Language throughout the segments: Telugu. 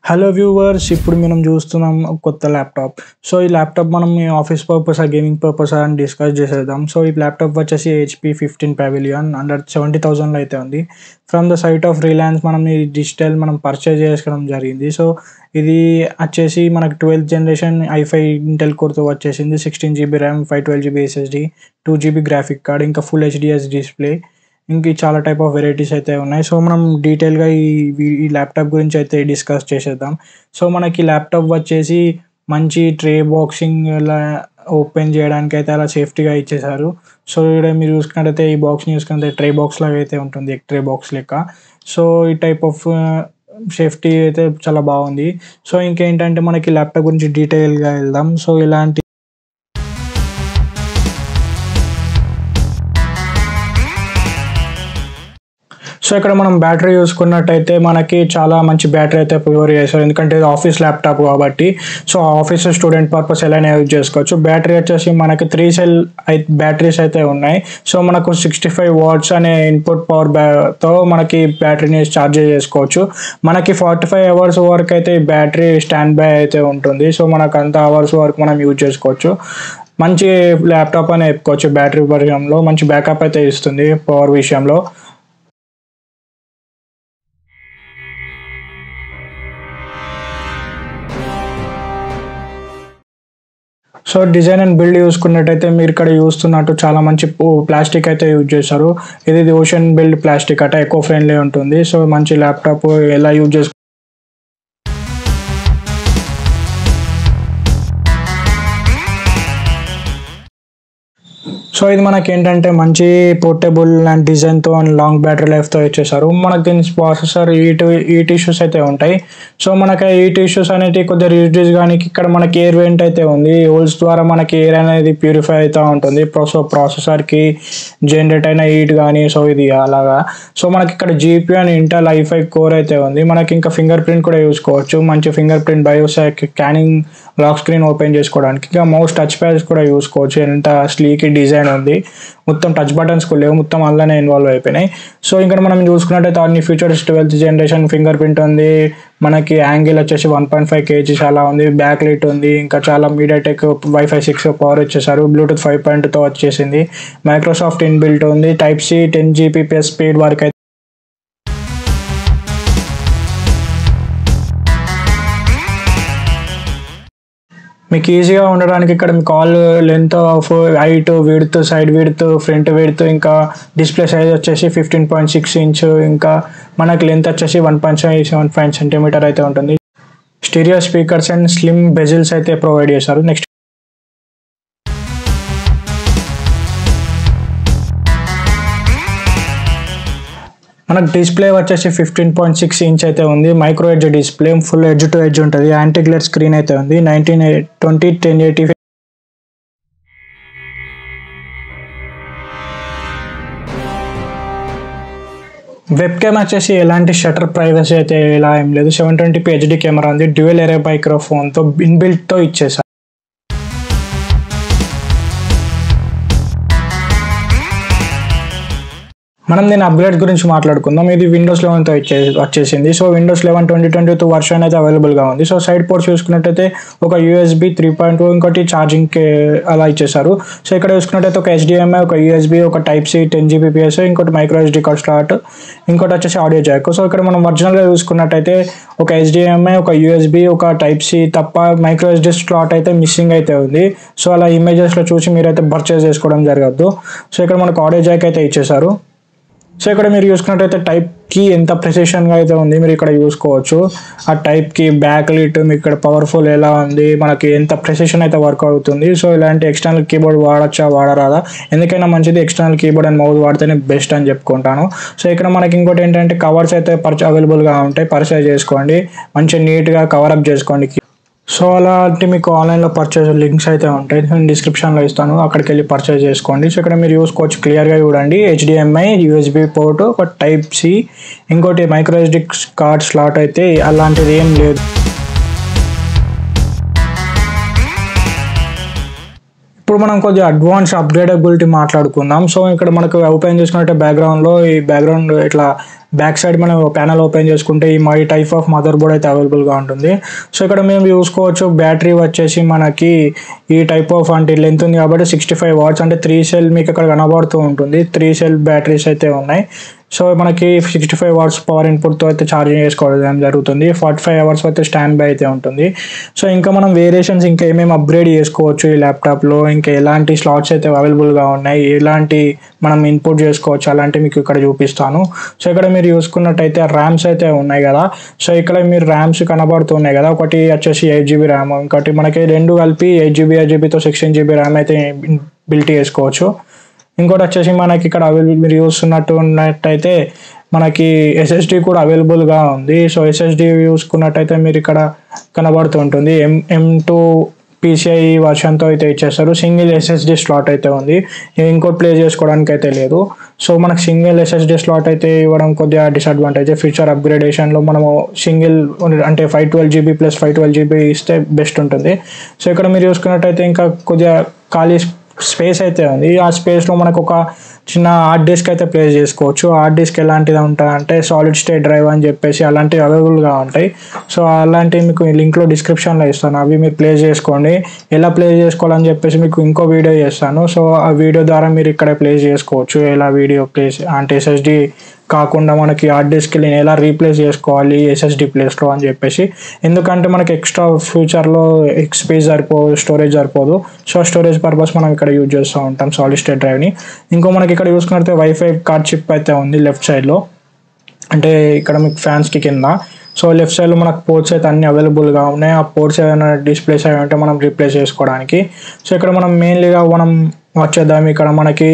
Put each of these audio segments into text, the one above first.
హలో వ్యూవర్స్, ఇప్పుడు మనం చూస్తున్నాం ఒక కొత్త ల్యాప్టాప్. సో ఈ ల్యాప్టాప్ మనం ఆఫీస్ పర్పస్ గేమింగ్ పర్పస్ అని డిస్కస్ చేసేద్దాం. సో ఈ ల్యాప్టాప్ వచ్చేసి HP 15 Pavilion అండర్ 70,000లో అయితే ఉంది. From the site of Reliance మనం ఈ డిజిటల్ పర్చేజ్ చేసుకోవడం జరిగింది. సో ఇది వచ్చేసి మనకు 12th జనరేషన్ i5 ఇంటెల్ కోర్తో వచ్చేసింది. 16GB RAM, 512GB SSD, 2GB graphic card, ఇంకా ఫుల్ HDS డిస్ప్లే, ఇంక చాలా టైప్ ఆఫ్ వెరైటీస్ అయితే ఉన్నాయి. సో మనం డీటెయిల్గా ఈ ల్యాప్టాప్ గురించి అయితే డిస్కస్ చేసేద్దాం. సో మనకి ల్యాప్టాప్ వచ్చేసి మంచి ట్రే బాక్సింగ్ ఇలా ఓపెన్ చేయడానికి అయితే అలా సేఫ్టీగా ఇచ్చేసారు. సో ఇక్కడ మీరు చూసుకున్నట్టయితే ఈ బాక్స్ని చూసుకుంటే ట్రే బాక్స్ లాగా అయితే ఉంటుంది, ట్రే బాక్స్ లెక్క. సో ఈ టైప్ ఆఫ్ సేఫ్టీ అయితే చాలా బాగుంది. సో ఇంకేంటంటే మనకి ల్యాప్టాప్ గురించి డీటెయిల్గా వెళ్దాం. సో ఇలాంటి సో ఇక్కడ మనం బ్యాటరీ చూసుకున్నట్టయితే మనకి చాలా మంచి బ్యాటరీ అయితే ప్రిఫర్ చేస్తారు, ఎందుకంటే ఇది ఆఫీస్ ల్యాప్టాప్ కాబట్టి. సో ఆఫీస్ స్టూడెంట్ పర్పస్ ఎలానే యూజ్ చేసుకోవచ్చు. బ్యాటరీ వచ్చేసి మనకి 3 సెల్ బ్యాటరీస్ అయితే ఉన్నాయి. సో మనకు 65 వాట్స్ అనే ఇన్పుట్ పవర్తో మనకి బ్యాటరీని ఛార్జ్ చేసుకోవచ్చు. మనకి 45 అవర్స్ వరకు అయితే ఈ బ్యాటరీ స్టాండ్ బై అయితే ఉంటుంది. సో మనకు అంత అవర్స్ వరకు మనం యూజ్ చేసుకోవచ్చు. మంచి ల్యాప్టాప్ అని చెప్పుకోవచ్చు. బ్యాటరీ విషయంలో మంచి బ్యాకప్ అయితే ఇస్తుంది. పవర్ విషయంలో సో డిజైన్ అండ్ బిల్డ్ చూసుకున్నట్టయితే మీరు ఇక్కడ చూస్తున్నట్టు చాలా మంచి ప్లాస్టిక్ అయితే యూజ్ చేస్తారు. ఇది ఓషన్ బిల్డ్ ప్లాస్టిక్ అట, ఎకో ఫ్రెండ్లీ ఉంటుంది. సో మంచి ల్యాప్టాప్ ఎలా యూజ్ చేసుకో. సో ఇది మనకి ఏంటంటే మంచి పోర్టబుల్ అండ్ డిజైన్తో అండ్ లాంగ్ బ్యాటరీ లైఫ్తో ఇచ్చేసారు. మనకి దీని ప్రాసెసర్ ఈట్ ఇష్యూస్ అయితే ఉంటాయి. సో మనకి ఈట్ ఇష్యూస్ అనేవి కొద్దిగా రిడ్యూస్ కానీ ఇక్కడ మనకి ఎయిర్ వెంట్ అయితే ఉంది. హోల్స్ ద్వారా మనకి ఎయిర్ అనేది ప్యూరిఫై అవుతూ ఉంటుంది. సో ప్రాసెసర్కి జనరేట్ అయిన హీట్ కానీ సో ఇది అలాగా. సో మనకి ఇక్కడ GPU and Intel i5 core అయితే ఉంది. మనకి ఇంకా ఫింగర్ ప్రింట్ కూడా చూసుకోవచ్చు. మంచి ఫింగర్ ప్రింట్ బయోసాక్ స్కానింగ్, లాక్ స్క్రీన్ ఓపెన్ చేసుకోవడానికి. ఇంకా మౌస్ టచ్ ప్యాడ్స్ కూడా చూసుకోవచ్చు. ఎంత స్లీక్ డిజైన్ ఉంది. మొత్తం టచ్ బటన్స్ కూడా లేవు, మొత్తం అందులోనే ఇన్వాల్వ్ అయిపోయినాయి. సో ఇంకా మనం చూసుకున్నట్టయితే అన్ని features 12th generation finger print ఉంది. మనకి యాంగిల్ వచ్చేసి 1.5 kg చాలా ఉంది. బ్యాక్ లైట్ ఉంది. ఇంకా చాలా మీడియాటెక్ Wi-Fi 6 పవర్ వచ్చేసారు. బ్లూటూత్ 5.2తో వచ్చేసింది. మైక్రోసాఫ్ట్ ఇన్బిల్ట్ ఉంది. Type-C 10 Gbps స్పీడ్ వరకు అయితే. మీకు ఈజీగా ఉండడానికి ఇక్కడ మీకు all length of height, width, side width, front width, ఇంకా డిస్ప్లే సైజ్ వచ్చేసి 15.6 ఇంచ్, ఇంకా మనకి లెంత్ వచ్చేసి 1.75 సెంటీమీటర్ అయితే ఉంటుంది. Stereo speakers and slim bezels అయితే ప్రొవైడ్ చేశారు. నెక్స్ట్ మనకు డిస్ప్లే వచ్చేసి 15.6 ఇంచ్ అయితే ఉంది. Micro edge display, full edge to edge ఉంటుంది. యాంటీ గ్లేర్ స్క్రీన్ అయితే ఉంది. 1920 1080 వెబ్ క్యామ్ వచ్చేసి ఎలాంటి షటర్ ప్రైవసీ అయితే ఇలా ఏం లేదు. 720p HD కెమెరా ఉంది. డ్యూయల్ ఎరే మైక్రోఫోన్తో ఇన్బిల్ట్తో ఇచ్చేసారు. మనం దీని అప్గ్రేడ్ గురించి మాట్లాడుకుందాం. ఇది Windows 11తో వచ్చేసింది. సో Windows 11 2022 వర్షన్ అయితే అవైలబుల్గా ఉంది. సో సైడ్ పోర్ట్స్ చూసుకున్నట్టయితే ఒక USB 3.2, ఇంకోటి ఛార్జింగ్ అలా ఇచ్చేసారు. సో ఇక్కడ చూసుకున్నట్టయితే ఒక HDMI, ఒక USB, ఒక Type-C 10 Gbps, ఇంకోటి మైక్రో SD కార్డ్ స్లాట్, ఇంకోటి వచ్చేసి ఆడియో జాక్. సో ఇక్కడ మనం ఒరిజినల్గా చూసుకున్నట్టయితే ఒక HDMI, ఒక USB, ఒక Type-C తప్ప మైక్రో SD స్లాట్ అయితే మిస్సింగ్ అయితే ఉంది. సో అలా ఇమేజెస్లో చూసి మీరైతే పర్చేస్ చేసుకోవడం జరగద్దు. సో ఇక్కడ మనకు ఆడియో జాక్ అయితే ఇచ్చేసారు. సో ఇక్కడ మీరు చూసుకున్నట్టయితే టైప్కి ఎంత ప్రెసిషన్గా అయితే ఉంది మీరు ఇక్కడ చూసుకోవచ్చు. ఆ టైప్కి బ్యాక్ లైట్ మీకు ఇక్కడ పవర్ఫుల్ ఎలా ఉంది, మనకి ఎంత ప్రెసిషన్ అయితే వర్క్ అవుతుంది. సో ఇలాంటి ఎక్స్టర్నల్ కీబోర్డ్ వాడచ్చా వాడరాదా, ఎందుకైనా మంచిది ఎక్స్టర్నల్ కీబోర్డ్ అండ్ మౌస్ వాడితేనే బెస్ట్ అని చెప్పుకుంటాను. సో ఇక్కడ మనకి ఇంకోటి ఏంటంటే కవర్స్ అయితే అవైలబుల్గా ఉంటాయి. పర్చేస్ చేసుకోండి, మంచిగా నీట్గా కవరప్ చేసుకోండి. సో అలాంటి మీకు ఆన్లైన్లో పర్చేస్ లింక్స్ అయితే ఉంటాయి, నేను డిస్క్రిప్షన్లో ఇస్తాను, అక్కడికి వెళ్ళి పర్చేస్ చేసుకోండి. సో ఇక్కడ మీరు చూసుకోవచ్చు, క్లియర్గా చూడండి. HDMI, USB పోర్ట్, ఒక Type-C, ఇంకోటి మైక్రో SD కార్డ్ స్లాట్ అయితే అలాంటిది ఏం లేదు. ఇప్పుడు మనం కొద్దిగా అడ్వాన్స్ అప్గ్రేడబిలిటీ మాట్లాడుకుందాం. సో ఇక్కడ మనకు ఓపెన్ చేసుకున్నట్టే బ్యాక్గ్రౌండ్లో ఈ బ్యాక్గ్రౌండ్ ఇట్లా బ్యాక్ సైడ్ మనం ప్యానల్ ఓపెన్ చేసుకుంటే ఈ టైప్ ఆఫ్ మదర్ బోర్డ్ అయితే అవైలబుల్గా ఉంటుంది. సో ఇక్కడ మేము చూసుకోవచ్చు బ్యాటరీ వచ్చేసి మనకి ఈ టైప్ ఆఫ్ అంటే లెంత్ ఉంది కాబట్టి 65 వాట్స్ అంటే 3 సెల్ మీకు ఇక్కడ కనబడుతూ ఉంటుంది. 3 సెల్ బ్యాటరీస్ అయితే ఉన్నాయి. సో మనకి 65 వాట్స్ పవర్ ఇన్పుట్తో అయితే ఛార్జింగ్ చేసుకోవడం జరుగుతుంది. 45 అవర్స్ అయితే స్టాండ్ బై అయితే ఉంటుంది. సో ఇంకా మనం వేరియేషన్స్ ఇంకా ఏమేమి అప్గ్రేడ్ చేసుకోవచ్చు ఈ ల్యాప్టాప్లో, ఇంకా ఎలాంటి స్లాట్స్ అయితే అవైలబుల్గా ఉన్నాయి, ఎలాంటి మనం ఇన్పుట్ చేసుకోవచ్చు అలాంటి మీకు ఇక్కడ చూపిస్తాను. సో ఇక్కడ మీరు చూసుకున్నట్టయితే ర్యామ్స్ అయితే ఉన్నాయి కదా. సో ఇక్కడ మీరు ర్యామ్స్ కనబడుతున్నాయి కదా, ఒకటి వచ్చేసి 8GB ర్యామ్, ఇంకోటి మనకి రెండు కలిపి 8GBతో 16GB ర్యామ్ అయితే బిల్ట్ చేసుకోవచ్చు. ఇంకోటి వచ్చేసి మనకి ఇక్కడ అవైలబుల్ మీరు చూస్తున్నట్టయితే మనకి ఎస్ఎస్డి కూడా అవైలబుల్గా ఉంది. సో ఎస్ఎస్డి చూసుకున్నట్టయితే మీరు ఇక్కడ కనబడుతుంటుంది. M2 PCI వర్షన్తో అయితే ఇచ్చేస్తారు. సింగిల్ ఎస్ఎస్డి స్లాట్ అయితే ఉంది, ఇంకోటి ప్లే చేసుకోవడానికి అయితే లేదు. సో మనకు సింగిల్ ఎస్ఎస్డి స్లాట్ అయితే ఇవ్వడం కొద్దిగా డిసడ్వాంటేజ్. ఫ్యూచర్ అప్గ్రేడేషన్లో మనము సింగిల్ అంటే 512GB ప్లస్ 512GB ఇస్తే బెస్ట్ ఉంటుంది. సో ఇక్కడ మీరు చూసుకున్నట్టయితే ఇంకా కొద్దిగా ఖాళీ స్పేస్ అయితే ఉంది. ఆ స్పేస్లో మనకు ఒక చిన్న హార్డ్ డిస్క్ అయితే ప్లేస్ చేసుకోవచ్చు. హార్డ్ డిస్క్ ఎలాంటిది ఉంటుందంటే సాలిడ్ స్టేట్ డ్రైవ్ అని చెప్పేసి అలాంటివి అవైలబుల్గా ఉంటాయి. సో అలాంటివి మీకు లింక్లో డిస్క్రిప్షన్లో ఇస్తాను, అవి మీరు ప్లేస్ చేసుకోండి. ఎలా ప్లేస్ చేసుకోవాలని చెప్పేసి మీకు ఇంకో వీడియో చేస్తాను. సో ఆ వీడియో ద్వారా మీరు ఇక్కడ ప్లేస్ చేసుకోవచ్చు. ఎలా వీడియో ప్లేస్ అంటే ఎస్ఎస్డి కాకుండా మనకి హార్డ్ డిస్క్ని ఎలా రీప్లేస్ చేసుకోవాలి ఎస్ఎస్డి ప్లేస్లో అని చెప్పేసి. ఎందుకంటే మనకి ఎక్స్ట్రా ఫ్యూచర్లో స్పేస్ సరిపోదు, స్టోరేజ్ సరిపోదు. సో స్టోరేజ్ పర్పస్ మనం ఇక్కడ యూజ్ చేస్తూ ఉంటాం సాలిడ్ స్టేట్ డ్రైవ్ని. ఇంకో మనకి ఇక్కడ చూసుకుంటే వైఫై కార్డ్ చిప్ అయితే ఉంది లెఫ్ట్ సైడ్లో, అంటే ఇక్కడ మీకు ఫ్యాన్స్కి కింద. సో లెఫ్ట్ సైడ్లో మనకు పోర్ట్స్ అయితే అన్ని అవైలబుల్గా ఉన్నాయి. ఆ పోర్ట్స్ ఏదైనా డిస్ప్లేస్ అయి ఉంటే మనం రీప్లేస్ చేసుకోవడానికి. సో ఇక్కడ మనం మెయిన్లీగా మనం వచ్చేద్దాం. ఇక్కడ మనకి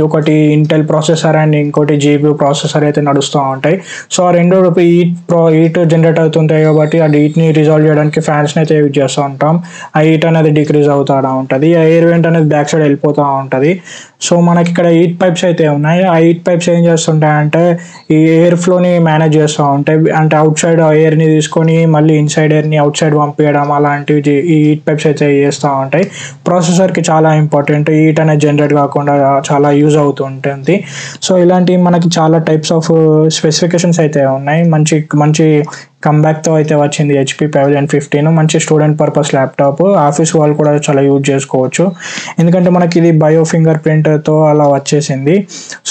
ఒకటి ఇంటెల్ ప్రాసెసర్ అండ్ ఇంకోటి GPU ప్రాసెసర్ అయితే నడుస్తూ ఉంటాయి. సో ఆ రెండు హీట్ జనరేట్ అవుతుంటాయి కాబట్టి ఆ హీట్ని రిజాల్వ్ చేయడానికి ఫ్యాన్స్ని అయితే యూజ్ చేస్తూ ఉంటాం. ఆ హీట్ అనేది డిక్రీజ్ అవుతూ ఉంటుంది, ఆ ఎయిర్ వెంట్ అనేది బ్యాక్ సైడ్ వెళ్ళిపోతూ ఉంటుంది. సో మనకి ఇక్కడ హీట్ పైప్స్ అయితే ఉన్నాయి. ఆ హీట్ పైప్స్ ఏం చేస్తుంటాయంటే ఈ ఎయిర్ ఫ్లోని మేనేజ్ చేస్తూ ఉంటాయి. అంటే అవుట్ సైడ్ ఎయిర్ని తీసుకొని మళ్ళీ ఇన్సైడ్ ఎయిర్ని అవుట్ సైడ్ పంపించడం అలాంటివి ఈ హీట్ పైప్స్ అయితే చేస్తూ ఉంటాయి. ప్రాసెసర్కి చాలా ఇంపార్టెంట్, హీట్ అనేది జనరేట్ కాకుండా చాలా యూజ్ అవుతూ ఉంటుంది. సో ఇలాంటి మనకి చాలా టైప్స్ ఆఫ్ స్పెసిఫికేషన్స్ అయితే ఉన్నాయి. మంచి మంచి కంబ్యాక్తో అయితే వచ్చింది HP Pavilion 15. మంచి స్టూడెంట్ పర్పస్ ల్యాప్టాప్, ఆఫీస్ వాళ్ళు కూడా చాలా యూజ్ చేసుకోవచ్చు. ఎందుకంటే మనకి ఇది బయో ఫింగర్ ప్రింట్తో అలా వచ్చేసింది.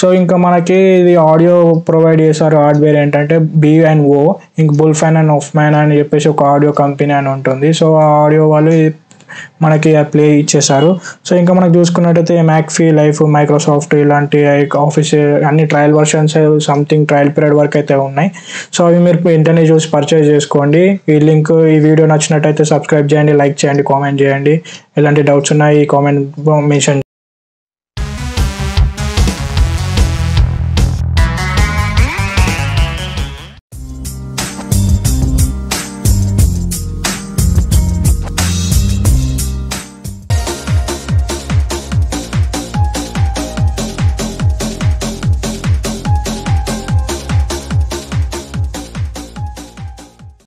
సో ఇంకా మనకి ఇది ఆడియో ప్రొవైడ్ చేశారు. హార్డ్వేర్ ఏంటంటే B&O, ఇంక బుల్ఫ్యాన్ అండ్ హఫ్మ్యాన్ అని చెప్పేసి ఒక ఆడియో కంపెనీ అని ఉంటుంది. సో ఆ ఆడియో వాళ్ళు మనకి ప్లే ఇచ్చేసారు. సో ఇంకా మనకు చూసుకున్నట్టయితే మ్యాక్ఫీ లైఫ్, మైక్రోసాఫ్ట్ ఇలాంటి ఆఫీస్ అన్ని trial versions something trial period వరకు అయితే ఉన్నాయి. సో అవి మీరు ఇంటర్నెట్ చూసి పర్చేజ్ చేసుకోండి. ఈ లింక్ ఈ వీడియో నచ్చినట్టయితే సబ్స్క్రైబ్ చేయండి, లైక్ చేయండి, కామెంట్ చేయండి. ఎలాంటి డౌట్స్ ఉన్నాయి ఈ కామెంట్ మెన్షన్